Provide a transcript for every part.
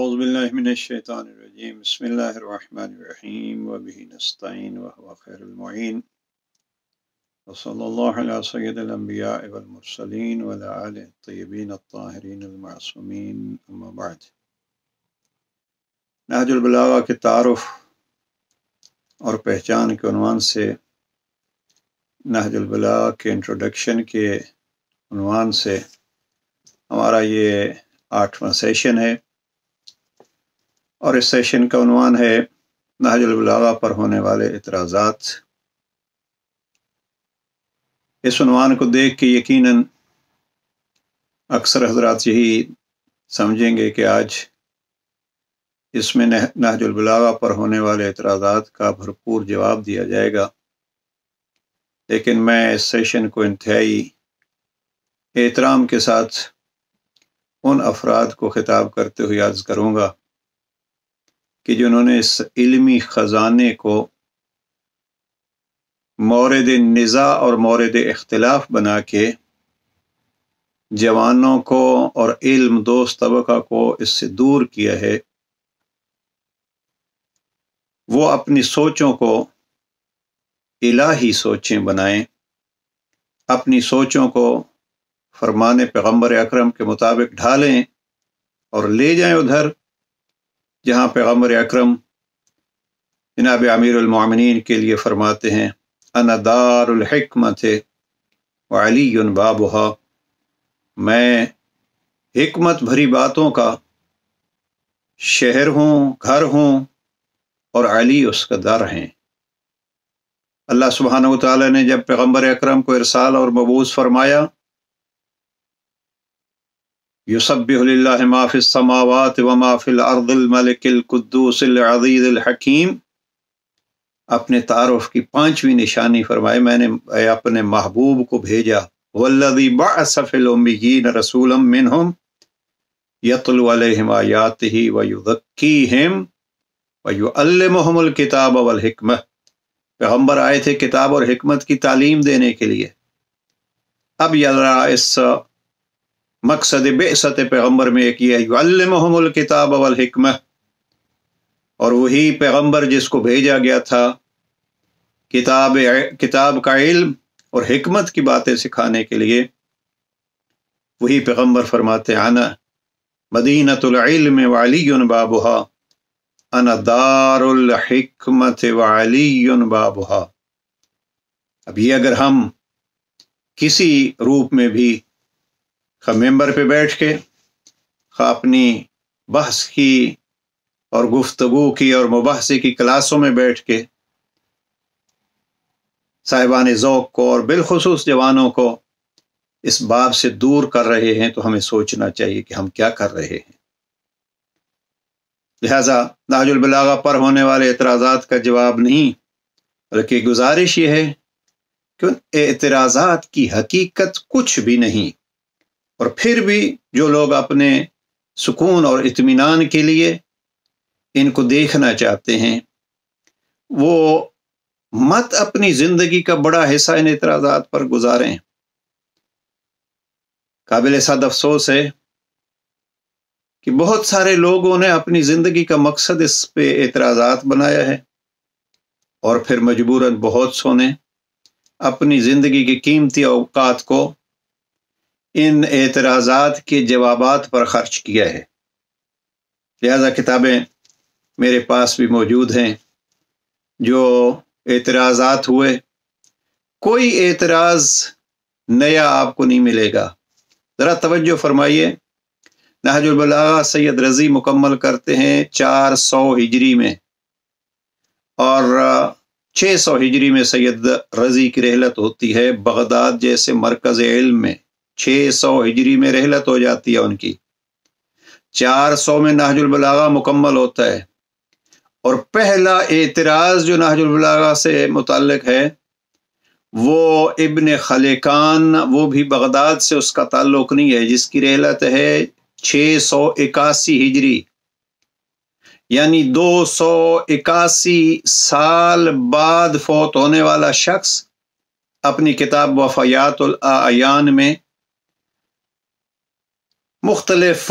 أعوذ بالله من الشيطان الرجيم بسم الله الرحمن الرحيم وبه نستعين وهو خير المعين وصلى الله على سيد الأنبياء والمرسلين وعلى آله الطيبين الطاهرين المعصومين أما بعد نہج البلاغہ کے تعارف اور پہچان کے عنوان سے نہج البلاغہ کے انٹروڈکشن کے عنوان سے ہمارا یہ 8واں سیشن ہے اور اس سیشن کا عنوان ہے نہج البلاغہ پر ہونے والے اعتراضات۔ اس عنوان کو دیکھ کے یقیناً اکثر حضرات یہی سمجھیں گے کہ آج اس میں نہج البلاغہ پر ہونے والے اعتراضات کا بھرپور جواب دیا جائے گا، لیکن میں اس سیشن کو انتہائی احترام کے ساتھ ان افراد کو خطاب کرتے ہوئے عرض کروں گا کہ جنہوں نے اس علمی خزانے کو مورد نزاع اور مورد اختلاف بنا کے جوانوں کو اور علم دوست طبقہ کو اس سے دور کیا ہے، وہ اپنی سوچوں کو الہی سوچیں بنائیں، اپنی سوچوں کو فرمان پیغمبر اکرم کے مطابق ڈھالیں اور لے جائیں ادھر جہاں پیغمبر اکرم جناب امیر المومنین کے لیے فرماتے ہیں انا دار الحکمت وعلی بابها، میں حکمت بھری باتوں کا شہر ہوں، گھر ہوں، اور علی اس کا در ہیں۔ اللہ سبحانہ وتعالی نے جب پیغمبر اکرم کو ارسال اور مبعوث فرمایا یسبح للہ ما فی السماوات وما فی الارض الملک القدوس العزیز الحکیم، اپنے تعارف کی 5ویں نشانی فرمائے میں نے اپنے محبوب کو بھیجا، والذی بعث فی الامیین رسولا منہم یتلو علیہم آیاتہ ویزکیہم ویعلمہم الکتاب والحکمہ، پیغمبر آئے تھے کتاب اور حکمت کی تعلیم دینے کے لیے۔ اب یذرا اس مقصد بعثت پیغمبر میں ایک یہ یعلمہم الکتاب والحکمہ، اور وہی پیغمبر جس کو بھیجا گیا تھا کتاب کا علم اور حکمت کی باتیں سکھانے کے لیے، وہی پیغمبر فرماتے انا مدینۃ العلم وعلی بابها، انا دار الحکمت وعلی بابها۔ اب یہ اگر ہم کسی روپ میں بھی خواہ ممبر پہ بیٹھ کے، خواہ اپنی بحث کی اور گفتگو کی اور مباحثے کی کلاسوں میں بیٹھ کے صاحبان ذوق کو اور بالخصوص جوانوں کو اس باب سے دور کر رہے ہیں، تو ہمیں سوچنا چاہیے کہ ہم کیا کر رہے ہیں۔ لہذا نہج البلاغہ پر ہونے والے اعتراضات کا جواب نہیں، بلکہ گزارش یہ ہے کہ ان اعتراضات کی حقیقت کچھ بھی نہیں، اور پھر بھی جو لوگ اپنے سکون اور اطمینان کے لیے ان کو دیکھنا چاہتے ہیں، وہ مت اپنی زندگی کا بڑا حصہ ان اعتراضات پر گزاریں۔ قابل صد افسوس ہے کہ بہت سارے لوگوں نے اپنی زندگی کا مقصد اس پہ اعتراضات بنایا ہے، اور پھر مجبوراً بہت سو نے اپنی زندگی کی قیمتی اوقات کو ان اعتراضات کے جوابات پر خرچ کیا ہے۔ لہذا کتابیں میرے پاس بھی موجود ہیں جو اعتراضات ہوئے، کوئی اعتراض نیا آپ کو نہیں ملے گا۔ ذرا توجہ فرمائیے، نہج البلاغہ سید رضی مکمل کرتے ہیں 400 ہجری میں، اور 600 ہجری میں سید رضی کی رحلت ہوتی ہے بغداد جیسے مرکز علم میں، 600 ہجری میں رحلت ہو جاتی ہے ان کی، 400 میں نہج البلاغہ مکمل ہوتا ہے۔ اور پہلا اعتراض جو نہج البلاغہ سے متعلق ہے وہ ابن خلقان، وہ بھی بغداد سے اس کا تعلق نہیں ہے، جس کی رحلت ہے 681 ہجری، یعنی 281 سال بعد فوت ہونے والا شخص اپنی کتاب وفیات الاعیان میں مختلف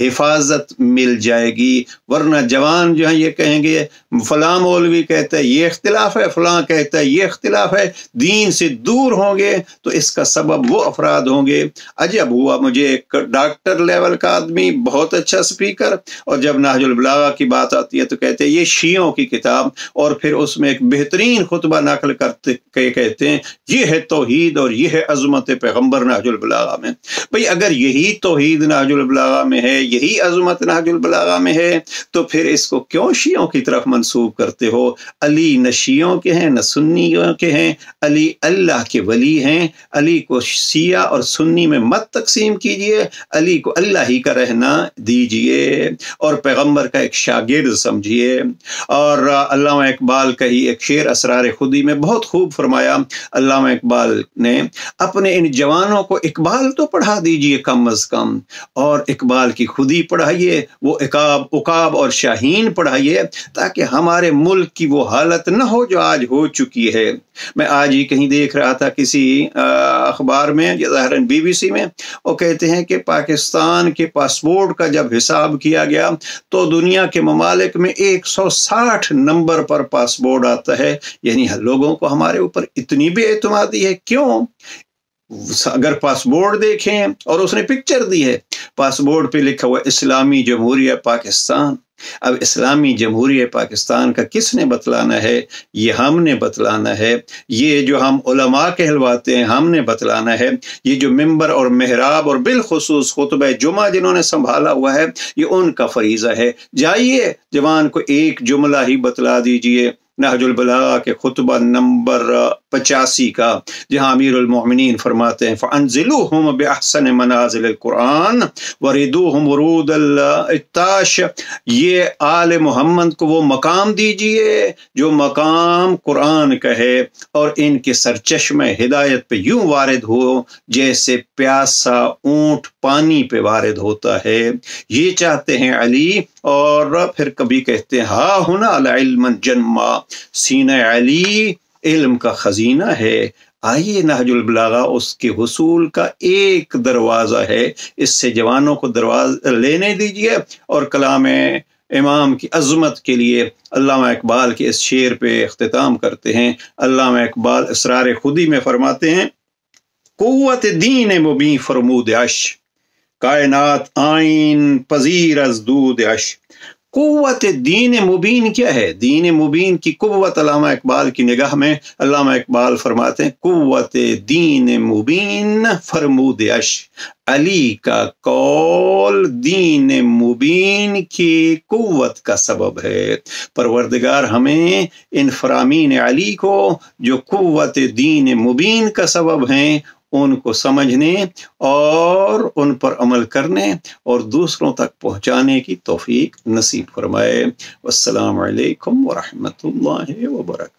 حفاظت مل جائے گی۔ ورنہ جوان جو ہیں یہ کہیں گے فلاں مولوی کہتا ہے یہ اختلاف ہے، فلاں کہتا ہے یہ اختلاف ہے، دین سے دور ہوں گے تو اس کا سبب وہ افراد ہوں گے۔ عجب ہوا مجھے، ایک ڈاکٹر لیول کا آدمی، بہت اچھا سپیکر، اور جب نہج البلاغہ کی بات آتی ہے تو کہتے ہیں یہ شیعوں کی کتاب، اور پھر اس میں ایک بہترین خطبہ نقل کرتے کہتے ہیں یہ ہے توحید اور یہ ہے عظمت پیغمبر نہج البلاغہ میں۔ بھئی اگر یہی توحید نہج البلاغہ میں ہے، یہی عظمت نہج البلاغہ میں ہے، تو پھر اس کو کیوں شیعوں کی طرف منسوب کرتے ہو؟ علی نہ شیعوں کے ہیں نہ سنیوں کے ہیں، علی اللہ کے ولی ہیں۔ علی کو شیعہ اور سنی میں مت تقسیم کیجئے، علی کو اللہ ہی کا رہنا دیجئے اور پیغمبر کا ایک شاگرد سمجھیے۔ اور علامہ اقبال کا ہی ایک شعر اسرار خودی میں بہت خوب فرمایا علامہ اقبال نے، اپنے ان جوانوں کو اقبال تو پڑھا دیجئے کم از کم، اور اقبال کی خودی پڑھائیے، وہ عقاب اور شاہین پڑھائیے، تاکہ ہمارے ملک کی وہ حالت نہ ہو جو آج ہو چکی ہے۔ میں آج ہی کہیں دیکھ رہا تھا کسی اخبار میں، ظاہراً BBC میں، وہ کہتے ہیں کہ پاکستان کے پاسپورٹ کا جب حساب کیا گیا تو دنیا کے ممالک میں 160 نمبر پر پاسپورٹ آتا ہے۔ یعنی لوگوں کو ہمارے اوپر اتنی بے اعتمادی ہے، کیوں؟ اگر پاسپورٹ دیکھیں اور اس نے پکچر دی ہے، پاسپورٹ پہ لکھا ہوا اسلامی جمہوریہ پاکستان۔ اب اسلامی جمہوریہ پاکستان کا کس نے بتلانا ہے؟ یہ ہم نے بتلانا ہے۔ یہ جو ہم علماء کہلواتے ہیں ہم نے بتلانا ہے۔ یہ جو ممبر اور محراب اور بالخصوص خطبہ جمعہ جنہوں نے سنبھالا ہوا ہے، یہ ان کا فریضہ ہے۔ جائیے جوان کو ایک جملہ ہی بتلا دیجئے نہج البلاغہ کے خطبہ نمبر 85 کا، جہاں امیر المومنین فرماتے ہیں فَأَنزِلُوهُمْ بِأَحْسَنِ مَنَازِلِ الْقُرْآنِ وَرِدُوهُمْ وُرُودَ الْإِتَّاشِ، یہ آل محمد کو وہ مقام دیجئے جو مقام قرآن کا ہے، اور ان کے سرچشمہ ہدایت پہ یوں وارد ہو جیسے پیاسا اونٹ پانی پہ وارد ہوتا ہے۔ یہ چاہتے ہیں علی، اور پھر کبھی کہتے ہیں ہا ہنا العلم جنما، سینہ علی علم کا خزینہ ہے۔ آئیے نہج البلاغہ اس کے حصول کا ایک دروازہ ہے، اس سے جوانوں کو دروازہ لینے دیجئے۔ اور کلام امام کی عظمت کے لیے علامہ اقبال کے اس شعر پہ اختتام کرتے ہیں۔ علامہ اقبال اسرار خودی میں فرماتے ہیں قوت دین مبین فرمود عش، کائنات آئین پذیر از دود عش۔ قوت دین مبین کیا ہے؟ دین مبین کی قوت علامہ اقبال کی نگاہ میں علامہ اقبال فرماتے ہیں قوت دین مبین فرمود عش، علی کا قول دین مبین کی قوت کا سبب ہے۔ پروردگار ہمیں ان فرامین علی کو جو قوت دین مبین کا سبب ہیں ان کو سمجھنے اور ان پر عمل کرنے اور دوسروں تک پہنچانے کی توفیق نصیب فرمائے۔ والسلام علیکم ورحمۃ اللہ وبرکاتہ۔